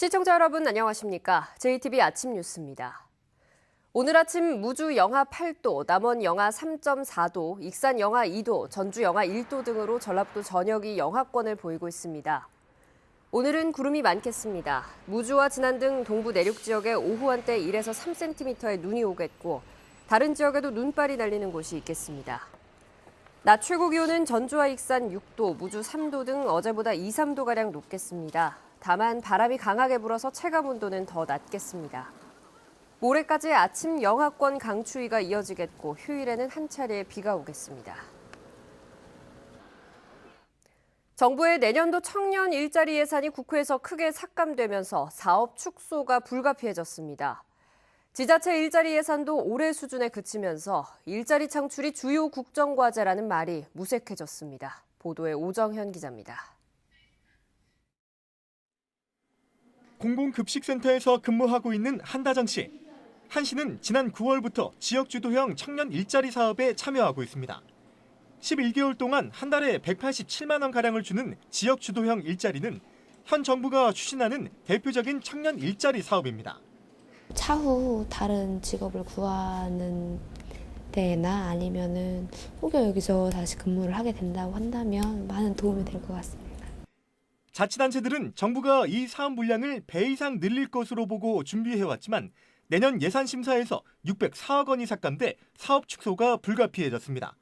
시청자 여러분 안녕하십니까? JTBC 아침 뉴스입니다. 오늘 아침 무주 영하 8도, 남원 영하 3.4도, 익산 영하 2도, 전주 영하 1도 등으로 전라북도 전역이 영하권을 보이고 있습니다. 오늘은 구름이 많겠습니다. 무주와 진안 등 동부 내륙 지역에 오후 한때 1에서 3cm의 눈이 오겠고 다른 지역에도 눈발이 날리는 곳이 있겠습니다. 낮 최고 기온은 전주와 익산 6도, 무주 3도 등 어제보다 2, 3도가량 높겠습니다. 다만 바람이 강하게 불어서 체감 온도는 더 낮겠습니다. 모레까지 아침 영하권 강추위가 이어지겠고 휴일에는 한 차례 비가 오겠습니다. 정부의 내년도 청년 일자리 예산이 국회에서 크게 삭감되면서 사업 축소가 불가피해졌습니다. 지자체 일자리 예산도 올해 수준에 그치면서 일자리 창출이 주요 국정과제라는 말이 무색해졌습니다. 보도에 오정현 기자입니다. 공공급식센터에서 근무하고 있는 한다정 씨. 한 씨는 지난 9월부터 지역주도형 청년 일자리 사업에 참여하고 있습니다. 11개월 동안 한 달에 187만 원가량을 주는 지역주도형 일자리는 현 정부가 추진하는 대표적인 청년 일자리 사업입니다. 차후 다른 직업을 구하는 데나 아니면은 혹여 여기서 다시 근무를 하게 된다고 한다면 많은 도움이 될 것 같습니다. 자치단체들은 정부가 이 사업 물량을 배 이상 늘릴 것으로 보고 준비해왔지만 내년 예산 심사에서 604억 원이 삭감돼 사업 축소가 불가피해졌습니다.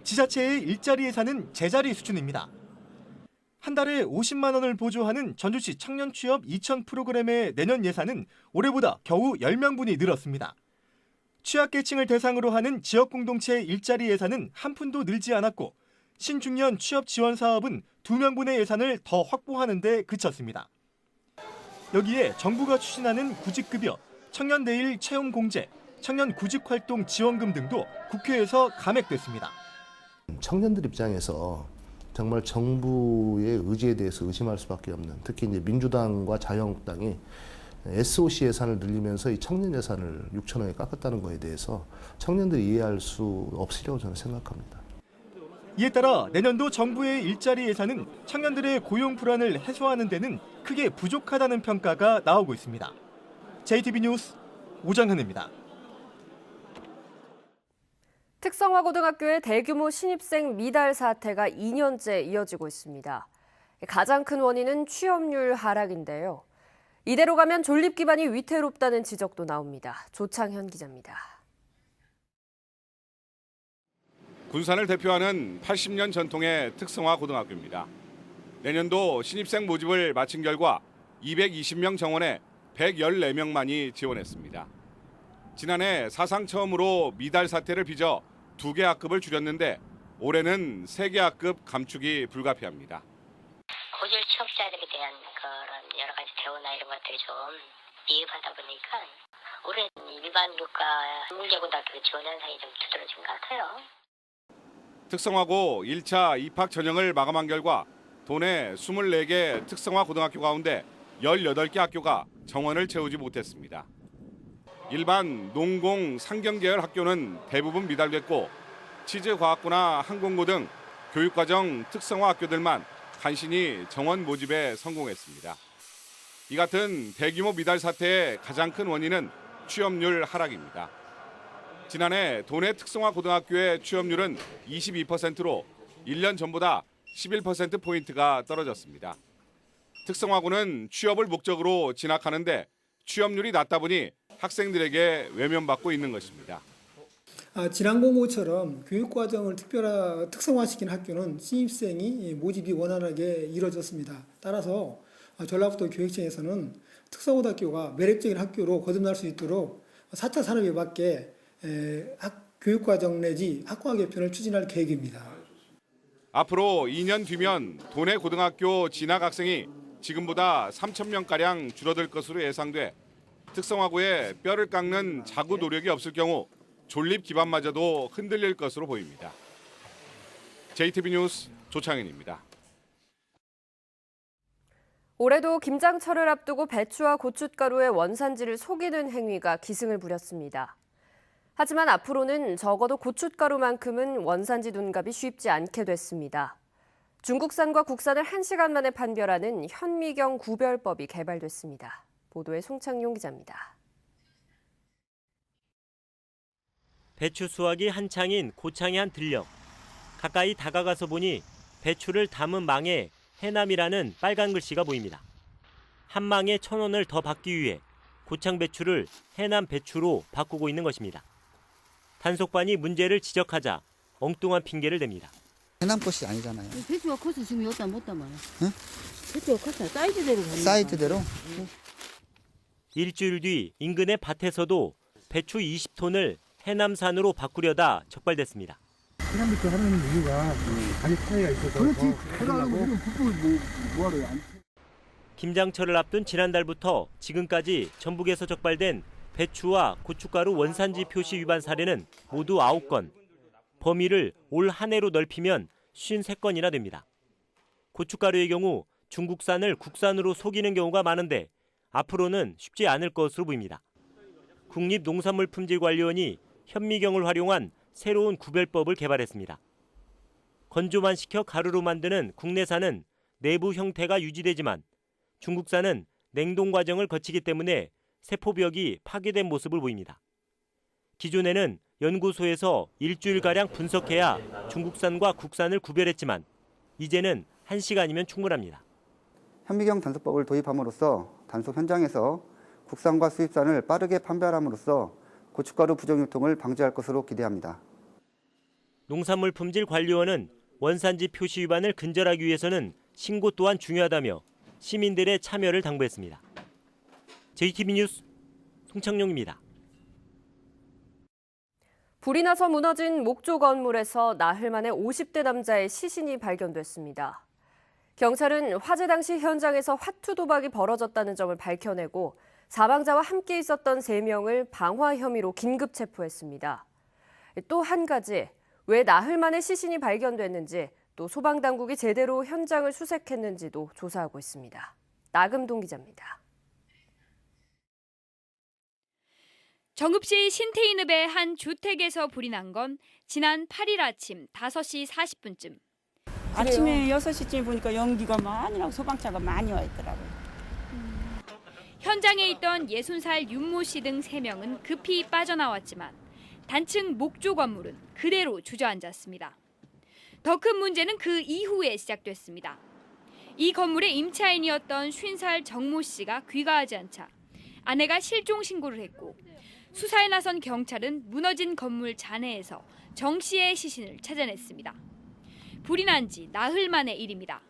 지자체의 일자리 예산은 제자리 수준입니다. 한 달에 50만 원을 보조하는 전주시 청년 취업 2000 프로그램의 내년 예산은 올해보다 겨우 10명분이 늘었습니다. 취약계층을 대상으로 하는 지역공동체 일자리 예산은 한 푼도 늘지 않았고 신중년 취업 지원 사업은 2명분의 예산을 더 확보하는 데 그쳤습니다. 여기에 정부가 추진하는 구직급여, 청년 내일 채용 공제, 청년 구직활동 지원금 등도 국회에서 감액됐습니다. 청년들 입장에서 정말 정부의 의지에 대해서 의심할 수밖에 없는, 특히 이제 민주당과 자유한국당이 SOC 예산을 늘리면서 이 청년 예산을 6천 원에 깎았다는 거에 대해서 청년들이 이해할 수 없으리라고 저는 생각합니다. 이에 따라 내년도 정부의 일자리 예산은 청년들의 고용 불안을 해소하는 데는 크게 부족하다는 평가가 나오고 있습니다. JTBC 뉴스 오정현입니다. 특성화고등학교의 대규모 신입생 미달 사태가 2년째 이어지고 있습니다. 가장 큰 원인은 취업률 하락인데요. 이대로 가면 존립 기반이 위태롭다는 지적도 나옵니다. 조창현 기자입니다. 군산을 대표하는 80년 전통의 특성화 고등학교입니다. 내년도 신입생 모집을 마친 결과 220명 정원에 114명만이 지원했습니다. 지난해 사상 처음으로 미달 사태를 빚어 2개 학급을 줄였는데 올해는 3개 학급 감축이 불가피합니다. 고졸 취업자들에 대한 그런 여러 가지 대우나 이런 것들이 좀 미흡하다 보니까 올해는 일반 교과 문제고등학교 지원 현상이 좀 두드러진 것 같아요. 특성화고 1차 입학 전형을 마감한 결과 도내 24개 특성화 고등학교 가운데 18개 학교가 정원을 채우지 못했습니다. 일반 농공 상경계열 학교는 대부분 미달됐고 치즈과학고나 항공고 등 교육과정 특성화 학교들만 간신히 정원 모집에 성공했습니다. 이 같은 대규모 미달 사태의 가장 큰 원인은 취업률 하락입니다. 지난해 도내 특성화 고등학교의 취업률은 22%로 1년 전보다 11%포인트가 떨어졌습니다. 특성화고는 취업을 목적으로 진학하는데 취업률이 낮다 보니 학생들에게 외면받고 있는 것입니다. 지난 공고처럼 교육과정을 특성화시킨 학교는 신입생이 모집이 원활하게 이루어졌습니다. 따라서 전라북도 교육청에서는 특성고등학교가 매력적인 학교로 거듭날 수 있도록 4차 산업에 맞게 교육과정 내지 학과 개편을 추진할 계획입니다. 앞으로 2년 뒤면 도내 고등학교 진학 학생이 지금보다 3,000명가량 줄어들 것으로 예상돼 특성화고에 뼈를 깎는 자구 노력이 없을 경우 존립 기반마저도 흔들릴 것으로 보입니다. JTBC 뉴스 조창현입니다. 올해도 김장철을 앞두고 배추와 고춧가루의 원산지를 속이는 행위가 기승을 부렸습니다. 하지만 앞으로는 적어도 고춧가루만큼은 원산지 둔갑이 쉽지 않게 됐습니다. 중국산과 국산을 1시간 만에 판별하는 현미경 구별법이 개발됐습니다. 보도에 송창용 기자입니다. 배추 수확이 한창인 고창의 한 들녘. 가까이 다가가서 보니 배추를 담은 망에 해남이라는 빨간 글씨가 보입니다. 한 망에 1,000원을 더 받기 위해 고창 배추를 해남 배추로 바꾸고 있는 것입니다. 단속반이 문제를 지적하자 엉뚱한 핑계를 댑니다. 해남 것이 아니잖아요. 배추가 커서 지금 여기다 못 담아요. 응? 배추가 커서 사이즈대로 가니까. 사이즈대로? 일주일 뒤 인근의 밭에서도 배추 20톤을 해남산으로 바꾸려다 적발됐습니다. 해남 배추 하는 이유가 가격 차이가 있어서. 그렇지. 해남은 우리는 국뽕을 뭐하러 안. 김장철을 앞둔 지난달부터 지금까지 전북에서 적발된 배추와 고춧가루 원산지 표시 위반 사례는 모두 9건. 범위를 올 한 해로 넓히면 53건이나 됩니다. 고춧가루의 경우 중국산을 국산으로 속이는 경우가 많은데 앞으로는 쉽지 않을 것으로 보입니다. 국립농산물품질관리원이 현미경을 활용한 새로운 구별법을 개발했습니다. 건조만 시켜 가루로 만드는 국내산은 내부 형태가 유지되지만 중국산은 냉동 과정을 거치기 때문에 세포벽이 파괴된 모습을 보입니다. 기존에는 연구소에서 일주일가량 분석해야 중국산과 국산을 구별했지만 이제는 1시간이면 충분합니다. 현미경 단속법을 도입함으로써 단속 현장에서 국산과 수입산을 빠르게 판별함으로써 고춧가루 부정유통을 방지할 것으로 기대합니다. 농산물품질관리원은 원산지 표시 위반을 근절하기 위해서는 신고 또한 중요하다며 시민들의 참여를 당부했습니다. JTB 뉴스 송창용입니다. 불이 나서 무너진 목조 건물에서 나흘 만에 50대 남자의 시신이 발견됐습니다. 경찰은 화재 당시 현장에서 화투 도박이 벌어졌다는 점을 밝혀내고 사망자와 함께 있었던 3명을 방화 혐의로 긴급 체포했습니다. 또 한 가지, 왜 나흘 만에 시신이 발견됐는지 또 소방당국이 제대로 현장을 수색했는지도 조사하고 있습니다. 나금동 기자입니다. 정읍시 신태인읍의 한 주택에서 불이 난 건 지난 8일 아침 5시 40분쯤. 아침에 6시쯤에 보니까 연기가 많이 나고 소방차가 많이 와 있더라고요. 현장에 있던 60살 윤모 씨 등 3명은 급히 빠져나왔지만 단층 목조 건물은 그대로 주저앉았습니다. 더 큰 문제는 그 이후에 시작됐습니다. 이 건물의 임차인이었던 50살 정모 씨가 귀가하지 않자 아내가 실종 신고를 했고 수사에 나선 경찰은 무너진 건물 잔해에서 정 씨의 시신을 찾아냈습니다. 불이 난 지 나흘 만의 일입니다.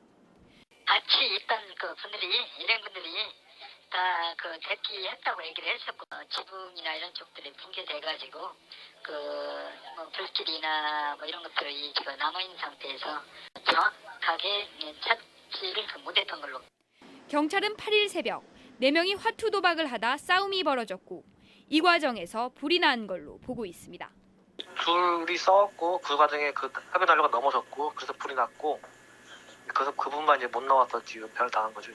같이 있던 그 분들이 일행분들이 다 그 대피했다고 얘기를 했었고 지붕이나 이런 쪽들이 붕괴돼가지고 그 뭐 불길이나 뭐 이런 것들이 지금 남아 있는 상태에서 정확하게 찾지를 못했던 걸로. 경찰은 8일 새벽 4명이 화투 도박을 하다 싸움이 벌어졌고 이 과정에서 불이 난 걸로 보고 있습니다. 둘이 싸웠고 그 과정에 그 해변 난로가 넘어졌고 그래서 불이 났고 그래서 그분만 이제 못 나와서 지금 변을 당한 거죠.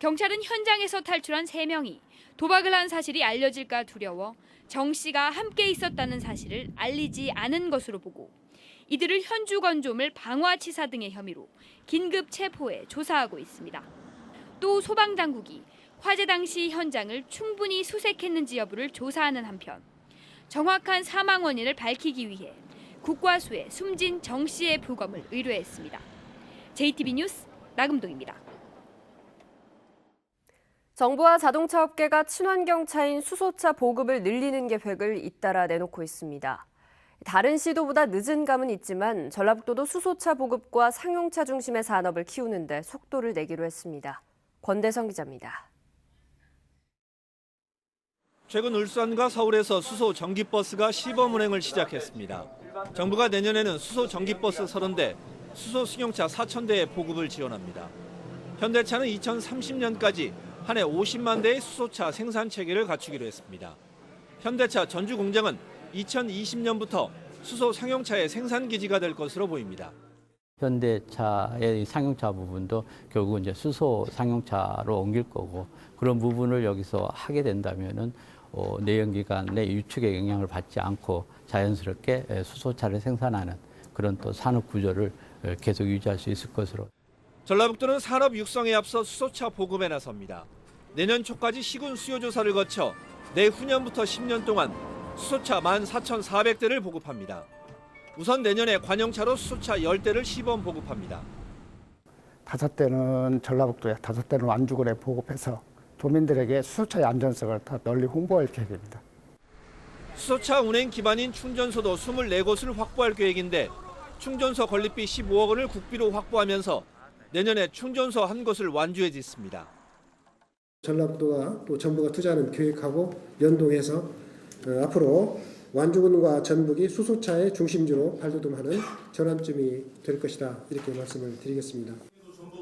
경찰은 현장에서 탈출한 3명이 도박을 한 사실이 알려질까 두려워 정 씨가 함께 있었다는 사실을 알리지 않은 것으로 보고 이들을 현주건조물 방화치사 등의 혐의로 긴급 체포해 조사하고 있습니다. 또 소방당국이 화재 당시 현장을 충분히 수색했는지 여부를 조사하는 한편 정확한 사망 원인을 밝히기 위해 국과수에 숨진 정 씨의 부검을 의뢰했습니다. JTB 뉴스 나금동입니다. 정부와 자동차 업계가 친환경 차인 수소차 보급을 늘리는 계획을 잇따라 내놓고 있습니다. 다른 시도보다 늦은 감은 있지만 전라북도도 수소차 보급과 상용차 중심의 산업을 키우는 데 속도를 내기로 했습니다. 권대성 기자입니다. 최근 울산과 서울에서 수소 전기버스가 시범 운행을 시작했습니다. 정부가 내년에는 수소 전기버스 30대, 수소 승용차 4,000대의 보급을 지원합니다. 현대차는 2030년까지 한 해 50만 대의 수소차 생산 체계를 갖추기로 했습니다. 현대차 전주 공장은 2020년부터 수소 상용차의 생산 기지가 될 것으로 보입니다. 현대차의 상용차 부분도 결국 이제 수소 상용차로 옮길 거고 그런 부분을 여기서 하게 된다면은 내연기관 내 유축에 영향을 받지 않고 자연스럽게 수소차를 생산하는 그런 또 산업 구조를 계속 유지할 수 있을 것으로. 전라북도는 산업 육성에 앞서 수소차 보급에 나섭니다. 내년 초까지 시군 수요 조사를 거쳐 내후년부터 10년 동안 수소차 14,400대를 보급합니다. 우선 내년에 관용차로 수소차 10대를 시범 보급합니다. 5대는 전라북도에, 5대는 완주군에 보급해서 도민들에게 수소차의 안전성을 더 널리 홍보할 계획입니다. 수소차 운행 기반인 충전소도 24곳을 확보할 계획인데 충전소 건립비 15억 원을 국비로 확보하면서 내년에 충전소 한 곳을 완주에 짓습니다. 전라북도가 또 정부가 투자하는 계획하고 연동해서 앞으로 완주군과 전북이 수소차의 중심지로 발돋움하는 전환점이 될 것이다, 이렇게 말씀을 드리겠습니다.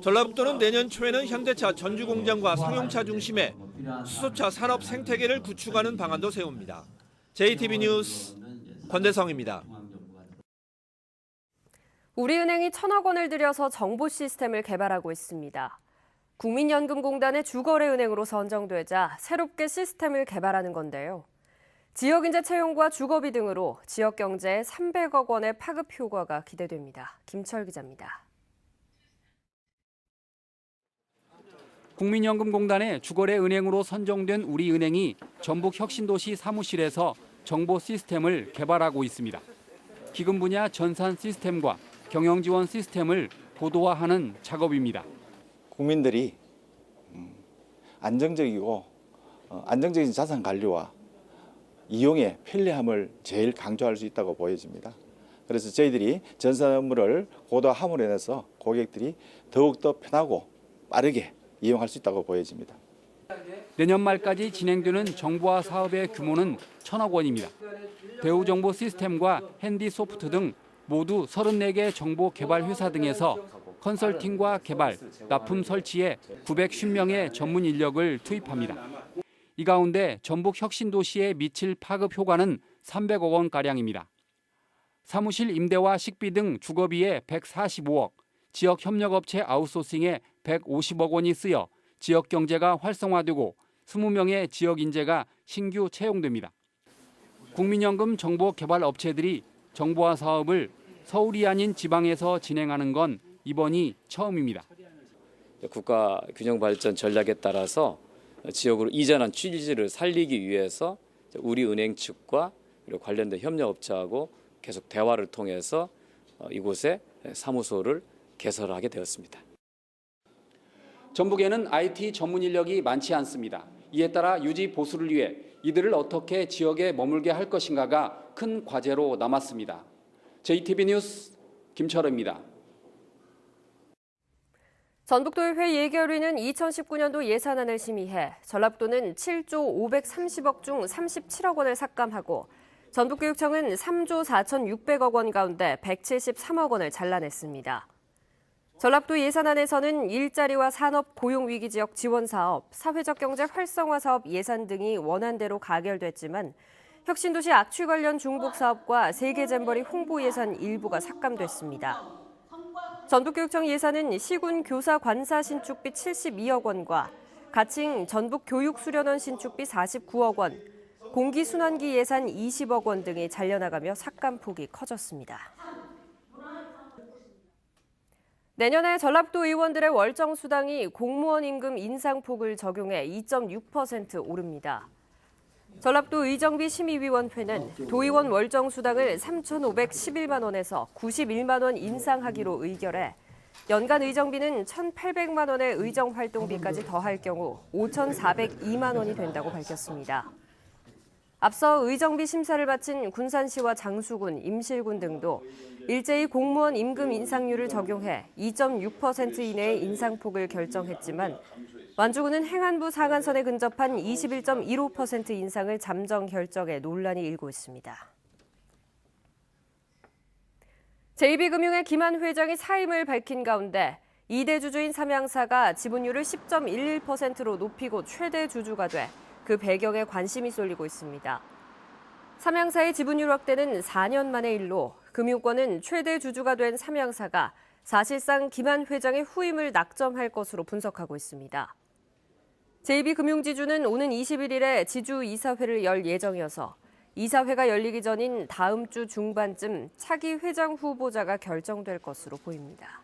전라북도는 내년 초에는 현대차 전주 공장과 상용차 중심의 수소차 산업 생태계를 구축하는 방안도 세웁니다. JTB 뉴스 권대성입니다. 우리은행이 1,000억 원을 들여서 정보 시스템을 개발하고 있습니다. 국민연금공단의 주거래은행으로 선정되자 새롭게 시스템을 개발하는 건데요. 지역인재 채용과 주거비 등으로 지역 경제에 300억 원의 파급 효과가 기대됩니다. 김철 기자입니다. 국민연금공단의 주거래은행으로 선정된 우리은행이 전북혁신도시 사무실에서 정보 시스템을 개발하고 있습니다. 기금 분야 전산 시스템과 경영지원 시스템을 고도화하는 작업입니다. 국민들이 안정적이고 안정적인 자산 관리와 이용의 편리함을 제일 강조할 수 있다고 보여집니다. 그래서 저희들이 전산 업무를 고도화함으로 인해서 고객들이 더욱더 편하고 빠르게 이용할 수 있다고 보여집니다. 내년 말까지 진행되는 정보화 사업의 규모는 1,000억 원입니다. 대우정보 시스템과 핸디소프트 등 모두 34개 정보 개발 회사 등에서 컨설팅과 개발, 납품 설치에 950명의 전문 인력을 투입합니다. 이 가운데 전북 혁신도시에 미칠 파급 효과는 300억 원가량입니다. 사무실 임대와 식비 등 주거비에 145억, 지역 협력업체 아웃소싱에 150억 원이 쓰여 지역 경제가 활성화되고 20명의 지역 인재가 신규 채용됩니다. 국민연금 정보 개발 업체들이 정보화 사업을 서울이 아닌 지방에서 진행하는 건 이번이 처음입니다. 국가 균형 발전 전략에 따라서 지역으로 이전한 취지를 살리기 위해서 우리 은행 측과 그리고 관련된 협력업체하고 계속 대화를 통해서 이곳에 사무소를 개설하게 되었습니다. 전북에는 IT 전문 인력이 많지 않습니다. 이에 따라 유지 보수를 위해 이들을 어떻게 지역에 머물게 할 것인가가 큰 과제로 남았습니다. JTB 뉴스 김철호입니다. 전북도의회 예결위는 2019년도 예산안을 심의해 전라북도는 7조 530억 중 37억 원을 삭감하고 전북교육청은 3조 4,600억 원 가운데 173억 원을 잘라냈습니다. 전라북도 예산안에서는 일자리와 산업 고용위기 지역 지원 사업, 사회적 경제 활성화 사업 예산 등이 원안대로 가결됐지만 혁신도시 악취 관련 중복 사업과 세계 잼버리 홍보 예산 일부가 삭감됐습니다. 전북교육청 예산은 시군 교사 관사 신축비 72억 원과 가칭 전북 교육수련원 신축비 49억 원, 공기순환기 예산 20억 원 등이 잘려나가며 삭감폭이 커졌습니다. 내년에 전라북도 의원들의 월정 수당이 공무원 임금 인상폭을 적용해 2.6% 오릅니다. 전라북도 의정비 심의위원회는 도의원 월정 수당을 3,511만 원에서 91만 원 인상하기로 의결해 연간 의정비는 1,800만 원의 의정 활동비까지 더할 경우 5,402만 원이 된다고 밝혔습니다. 앞서 의정비 심사를 마친 군산시와 장수군, 임실군 등도 일제히 공무원 임금 인상률을 적용해 2.6% 이내의 인상폭을 결정했지만 완주군은 행안부 상한선에 근접한 21.15% 인상을 잠정 결정해 논란이 일고 있습니다. JB금융의 김한 회장이 사임을 밝힌 가운데 2대 주주인 삼양사가 지분율을 10.11%로 높이고 최대 주주가 돼 그 배경에 관심이 쏠리고 있습니다. 삼양사의 지분율 확대는 4년 만의 일로 금융권은 최대 주주가 된 삼양사가 사실상 김한 회장의 후임을 낙점할 것으로 분석하고 있습니다. JB금융지주는 오는 21일에 지주이사회를 열 예정이어서 이사회가 열리기 전인 다음 주 중반쯤 차기 회장 후보자가 결정될 것으로 보입니다.